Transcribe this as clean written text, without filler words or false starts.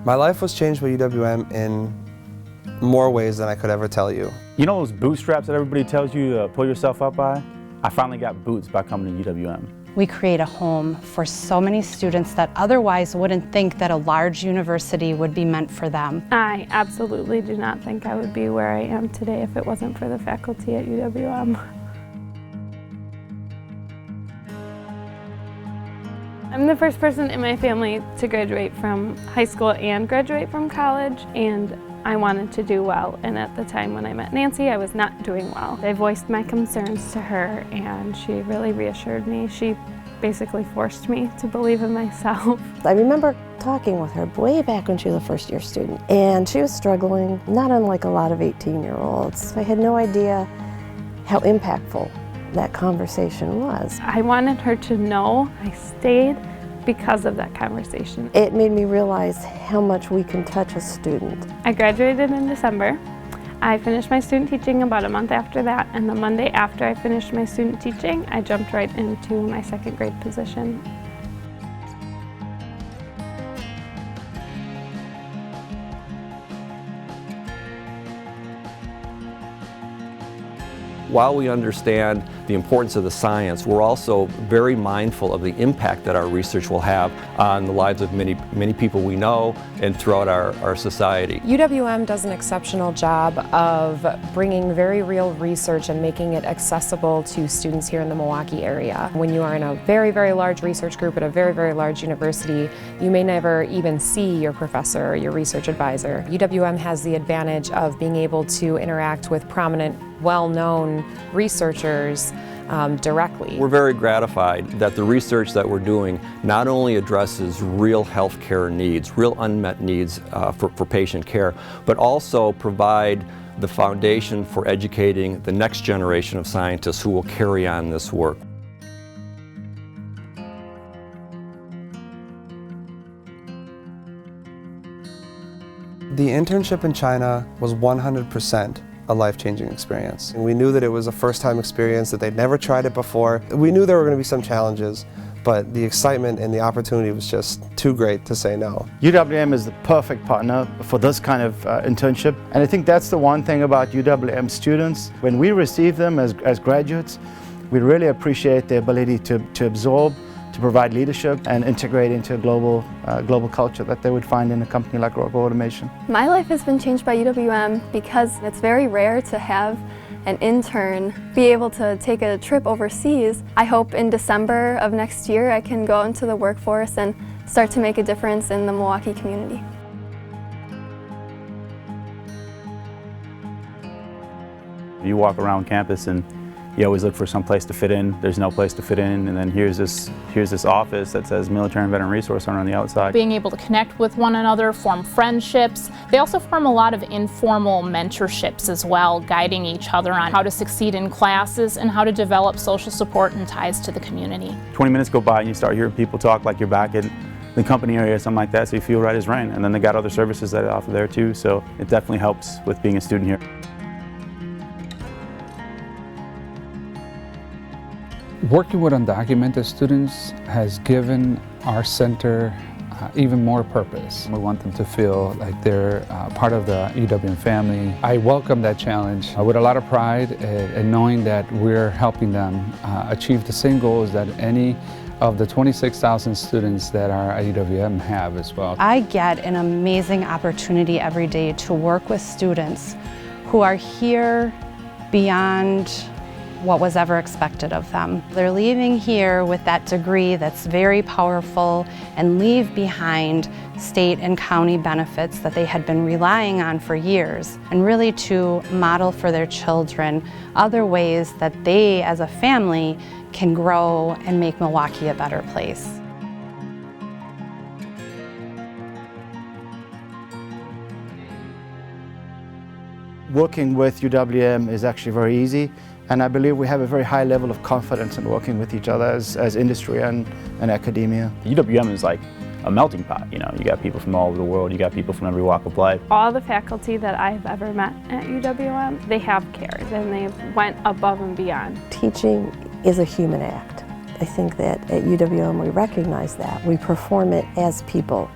My life was changed by UWM in more ways than I could ever tell you. You know those bootstraps that everybody tells you to pull yourself up by? I finally got boots by coming to UWM. We create a home for so many students that otherwise wouldn't think that a large university would be meant for them. I absolutely do not think I would be where I am today if it wasn't for the faculty at UWM. I'm the first person in my family to graduate from high school and graduate from college, and I wanted to do well, and at the time when I met Nancy, I was not doing well. I voiced my concerns to her, and she really reassured me. She basically forced me to believe in myself. I remember talking with her way back when she was a first-year student, and she was struggling, not unlike a lot of 18-year-olds. I had no idea how impactful that conversation was. I wanted her to know I stayed because of that conversation. It made me realize how much we can touch a student. I graduated in December. I finished my student teaching about a month after that, and the Monday after I finished my student teaching, I jumped right into my second grade position. While we understand the importance of the science, we're also very mindful of the impact that our research will have on the lives of many people we know and throughout our society. UWM does an exceptional job of bringing very real research and making it accessible to students here in the Milwaukee area. When you are in a very, very large research group at a very, very large university, you may never even see your professor or your research advisor. UWM has the advantage of being able to interact with prominent, well-known researchers directly. We're very gratified that the research that we're doing not only addresses real healthcare needs, real unmet needs for patient care, but also provide the foundation for educating the next generation of scientists who will carry on this work. The internship in China was 100% a life-changing experience. And we knew that it was a first-time experience, that they'd never tried it before. We knew there were going to be some challenges, but the excitement and the opportunity was just too great to say no. UWM is the perfect partner for this kind of internship, and I think that's the one thing about UWM students. When we receive them as graduates, we really appreciate their ability to absorb, to provide leadership and integrate into a global culture that they would find in a company like Rockwell Automation. My life has been changed by UWM because it's very rare to have an intern be able to take a trip overseas. I hope in December of next year I can go into the workforce and start to make a difference in the Milwaukee community. You walk around campus and you always look for some place to fit in. There's no place to fit in, and then here's this office that says Military and Veteran Resource Center on the outside. Being able to connect with one another, form friendships. They also form a lot of informal mentorships as well, guiding each other on how to succeed in classes and how to develop social support and ties to the community. 20 minutes go by and you start hearing people talk like you're back in the company area or something like that, so you feel right as rain. And then they got other services that they offer there too, so it definitely helps with being a student here. Working with undocumented students has given our center even more purpose. We want them to feel like they're part of the UWM family. I welcome that challenge with a lot of pride and knowing that we're helping them achieve the same goals that any of the 26,000 students that are at UWM have as well. I get an amazing opportunity every day to work with students who are here beyond what was ever expected of them. They're leaving here with that degree that's very powerful and leave behind state and county benefits that they had been relying on for years, and really to model for their children other ways that they as a family can grow and make Milwaukee a better place. Working with UWM is actually very easy, and I believe we have a very high level of confidence in working with each other as industry and academia. UWM is like a melting pot, you know. You got people from all over the world, you got people from every walk of life. All the faculty that I've ever met at UWM, they have cared and they went above and beyond. Teaching is a human act. I think that at UWM we recognize that. We perform it as people.